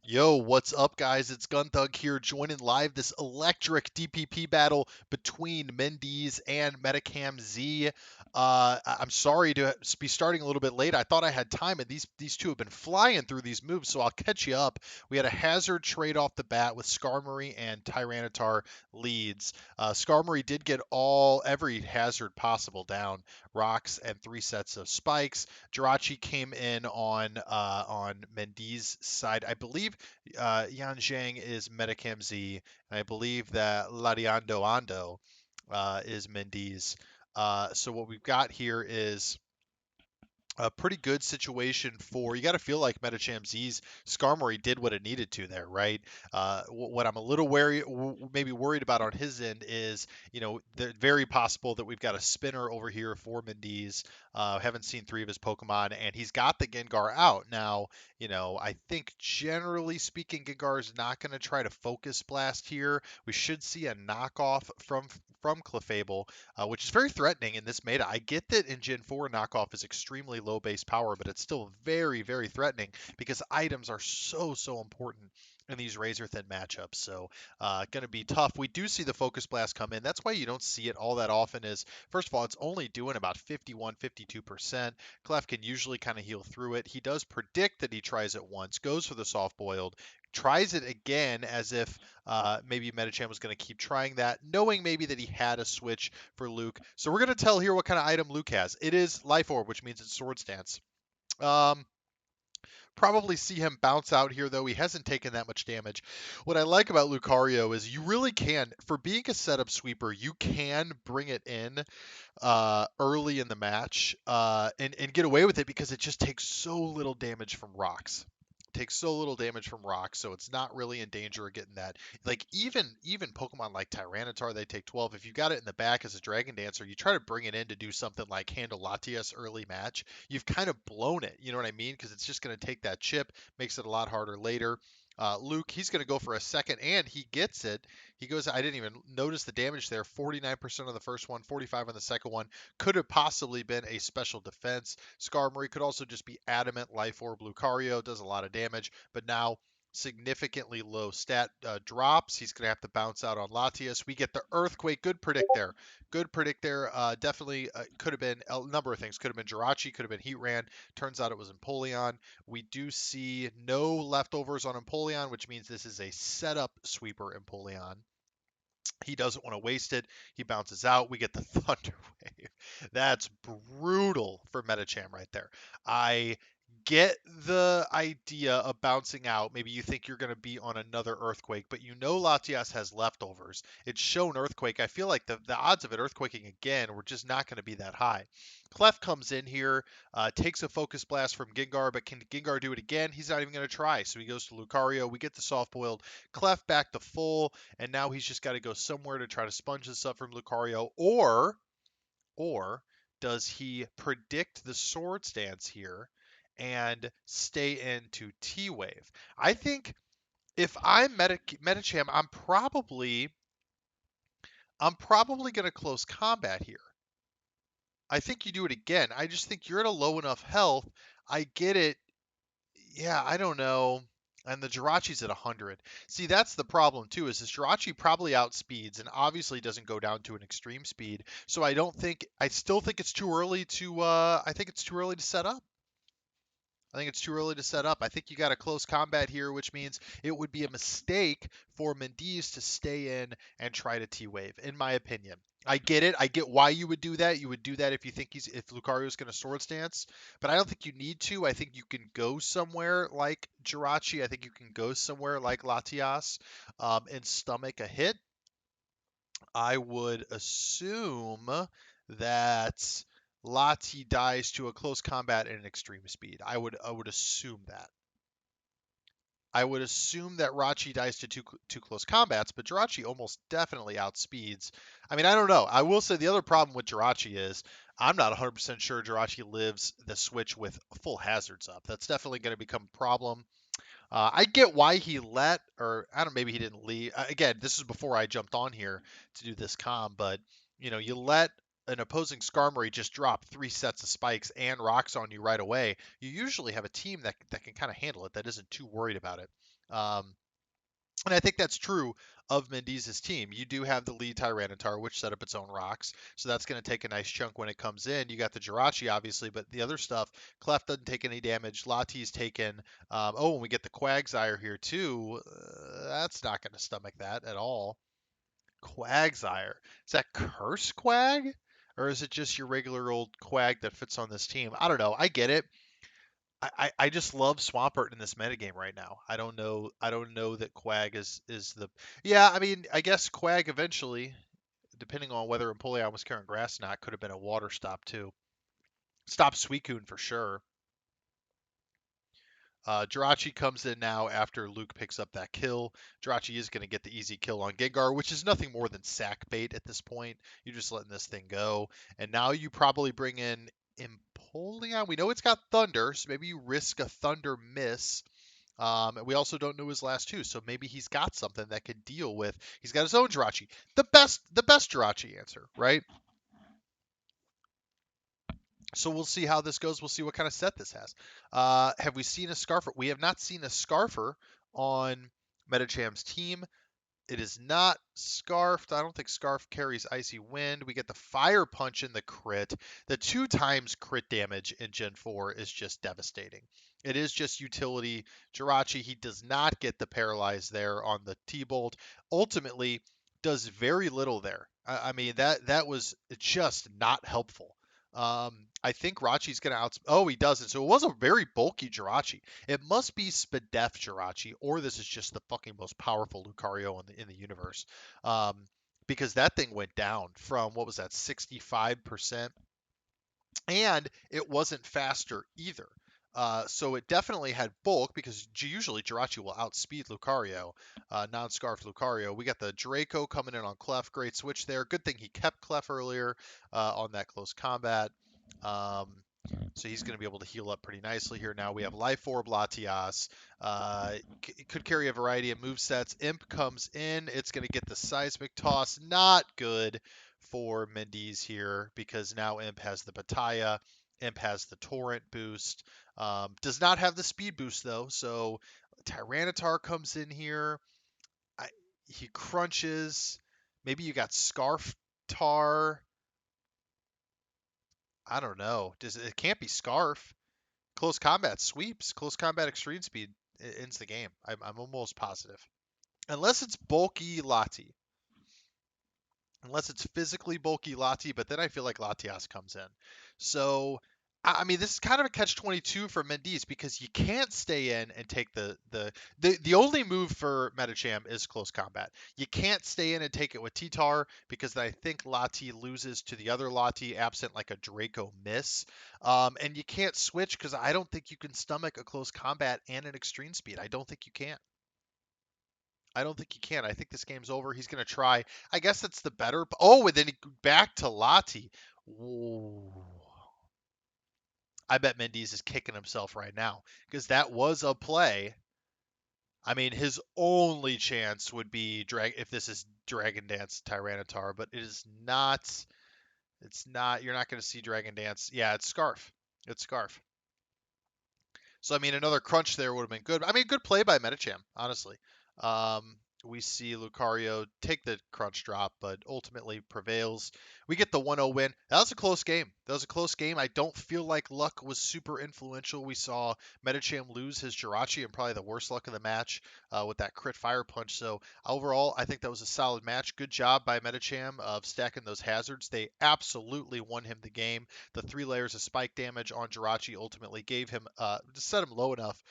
Yo, what's up, guys? It's Gunthug here, joining live this electric DPP battle between Mendeez and MedichamZ. I'm sorry to be starting a little bit late. I thought I had time, and these two have been flying through these moves, so I'll catch you up. We had a hazard trade off the bat with Skarmory and Tyranitar leads. Skarmory did get every hazard possible down, rocks and 3 sets of spikes. Jirachi came in on Mendy's side. I believe Yan Zhang is MedichamZ, and I believe that Lariando Ando is Mendeez. So what we've got here is a pretty good situation for you got to feel like MetaChamZ's Skarmory did what it needed to there, right? What I'm a little maybe worried about on his end is, very possible that we've got a spinner over here for Mendeez. Haven't seen 3 of his Pokemon, and he's got the Gengar out. Now, I think generally speaking, Gengar is not going to try to Focus Blast here. We should see a knockoff from Clefable, which is very threatening in this meta. I get that in Gen 4 knockoff is extremely low base power, but it's still very, very threatening because items are so important in these razor thin matchups. So going to be tough. We do see the Focus Blast come in. That's why you don't see it all that often is, first of all, it's only doing about 51, 52%. Clef can usually kind of heal through it. He does predict that he tries it once, goes for the soft boiled, tries it again as if maybe Medicham was going to keep trying that, knowing maybe that he had a switch for Luke. So we're going to tell here what kind of item Luke has. It is Life Orb, which means it's Sword Stance. Um, Probably see him bounce out here, though. He hasn't taken that much damage. What I like about Lucario is you really can, for being a setup sweeper, you can bring it in early in the match and get away with it because it just takes so little damage from rocks. Takes so little damage from rocks, so it's not really in danger of getting that. Like even Pokemon like Tyranitar, they take 12. If you got it in the back as a Dragon Dancer, you try to bring it in to do something like handle Latias early match, you've kind of blown it. You know what I mean? Because it's just going to take that chip, makes it a lot harder later. Luke, he's going to go for a second, and he gets it. He goes, I didn't even notice the damage there. 49% on the first one, 45 on the second one. Could have possibly been a special defense. Skarmory could also just be adamant. Life Orb Lucario does a lot of damage, but now significantly low stat drops. He's going to have to bounce out on Latias. We get the Earthquake. Good predict there. Good predict there. Definitely could have been a number of things. Could have been Jirachi. Could have been Heatran. Turns out it was Empoleon. We do see no leftovers on Empoleon, which means this is a setup sweeper Empoleon. He doesn't want to waste it. He bounces out. We get the Thunder Wave. That's brutal for Metacham right there. I get the idea of bouncing out. Maybe you think you're going to be on another Earthquake, but you know Latias has leftovers. It's shown Earthquake. I feel like the odds of it Earthquaking again were just not going to be that high. Clef comes in here, takes a Focus Blast from Gengar, but can Gengar do it again? He's not even going to try. So he goes to Lucario. We get the soft boiled. Clef back to full, and now he's just got to go somewhere to try to sponge this up from Lucario. Or does he predict the Sword Stance here and stay into T Wave? I think if I'm Metacham, I'm probably going to close combat here. I think you do it again. I just think you're at a low enough health. I get it. Yeah, I don't know. And the Jirachi's at 100. See, that's the problem too. Is this Jirachi probably outspeeds and obviously doesn't go down to an extreme speed. So I don't think. I still think it's too early to. I think it's too early to set up. I think it's too early to set up. I think you got a close combat here, which means it would be a mistake for Mendeez to stay in and try to T-Wave, in my opinion. I get it. I get why you would do that. You would do that if you think if Lucario's going to Sword Stance, but I don't think you need to. I think you can go somewhere like Jirachi. I think you can go somewhere like Latias and stomach a hit. I would assume that Lati dies to a close combat and an extreme speed. I would assume that. I would assume that Rachi dies to two close combats, but Jirachi almost definitely outspeeds. I mean, I don't know. I will say the other problem with Jirachi is I'm not 100% sure Jirachi lives the switch with full hazards up. That's definitely going to become a problem. I get why he or I don't, maybe he didn't leave. Again, this is before I jumped on here to do this com, but you let an opposing Skarmory just drop 3 sets of spikes and rocks on you right away, you usually have a team that can kind of handle it, that isn't too worried about it. And I think that's true of Mendeez's team. You do have the lead Tyranitar, which set up its own rocks, so that's going to take a nice chunk when it comes in. You got the Jirachi, obviously, but the other stuff, Clef doesn't take any damage. Lati's taken. Oh, and we get the Quagsire here too. That's not going to stomach that at all. Quagsire. Is that Curse Quag? Or is it just your regular old Quag that fits on this team? I don't know. I get it. I just love Swampert in this metagame right now. I don't know that Quag is the yeah, I mean, I guess Quag eventually, depending on whether Empoleon was carrying grass or not, could have been a water stop too. Stop Suicune for sure. Jirachi comes in now after Luke picks up that kill. Jirachi is going to get the easy kill on Gengar, which is nothing more than sack bait at this point. You're just letting this thing go. And now you probably bring in Empoleon. We know it's got Thunder, so maybe you risk a Thunder miss. And we also don't know his last two, so maybe he's got something that could deal with. He's got his own Jirachi, the best Jirachi answer, right? So we'll see how this goes. We'll see what kind of set this has. Have we seen a Scarfer? We have not seen a Scarfer on MedichamZ team. It is not Scarfed. I don't think Scarf carries Icy Wind. We get the Fire Punch in the crit. The 2 times crit damage in Gen 4 is just devastating. It is just utility. Jirachi, he does not get the Paralyze there on the T-Bolt. Ultimately, does very little there. I mean, that was just not helpful. I think Rachi's going to Oh, he doesn't. So it was a very bulky Jirachi. It must be Spadef Jirachi, or this is just the fucking most powerful Lucario in the universe. Because that thing went down from, what was that, 65%? And it wasn't faster either. So it definitely had bulk because usually Jirachi will outspeed Lucario, non-scarfed Lucario. We got the Draco coming in on Clef. Great switch there. Good thing he kept Clef earlier on that close combat. Um, so he's going to be able to heal up pretty nicely here. Now we have Life Orb Latias. Could carry a variety of move sets. Imp comes in. It's going to get the Seismic Toss. Not good for Mendeez here because now Imp has the Bataya. Imp has the Torrent boost. Does not have the speed boost though. So Tyranitar comes in here. I, he crunches. Maybe you got Scarf Tar. I don't know. It can't be Scarf. Close combat sweeps. Close combat extreme speed ends the game. I'm almost positive. Unless it's bulky Lati. Unless it's physically bulky Lati, but then I feel like Latias comes in. So, I mean, this is kind of a catch-22 for Mendeez because you can't stay in and take the only move for Medicham is close combat. You can't stay in and take it with T-Tar because I think Lati loses to the other Lati absent like a Draco miss. And you can't switch because I don't think you can stomach a close combat and an extreme speed. I don't think you can. I don't think he can. I think this game's over. He's going to try. I guess that's the better. Oh, and then back to Lati. Ooh. I bet Mendeez is kicking himself right now because that was a play. I mean, his only chance would be if this is Dragon Dance Tyranitar, but it is not. It's not. You're not going to see Dragon Dance. Yeah, it's Scarf. It's Scarf. So I mean, another crunch there would have been good. I mean, good play by Medicham, honestly. We see Lucario take the crunch drop, but ultimately prevails. We get the 1-0 win. That was a close game. That was a close game. I don't feel like luck was super influential. We saw Medicham lose his Jirachi and probably the worst luck of the match with that crit fire punch. So overall, I think that was a solid match. Good job by Medicham of stacking those hazards. They absolutely won him the game. The 3 layers of spike damage on Jirachi ultimately gave him, set him low enough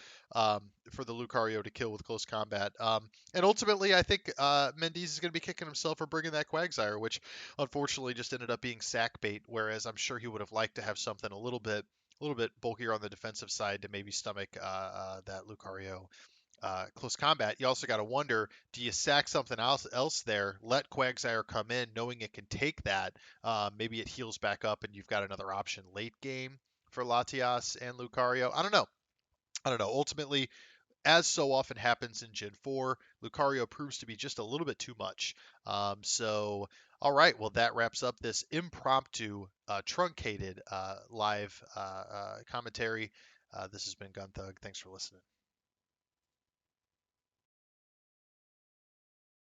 for the Lucario to kill with close combat. And ultimately, I think Mendeez is going to be kicking himself for bringing that Quagsire, which unfortunately just ended up being sack bait. Whereas I'm sure he would have liked to have something a little bit bulkier on the defensive side to maybe stomach that Lucario close combat. You also got to wonder, do you sack something else there, let Quagsire come in, knowing it can take that? Maybe it heals back up, and you've got another option late game for Latias and Lucario. I don't know. Ultimately, as so often happens in Gen 4, Lucario proves to be just a little bit too much. All right, well, that wraps up this impromptu, truncated live commentary. This has been Gunthug. Thanks for listening.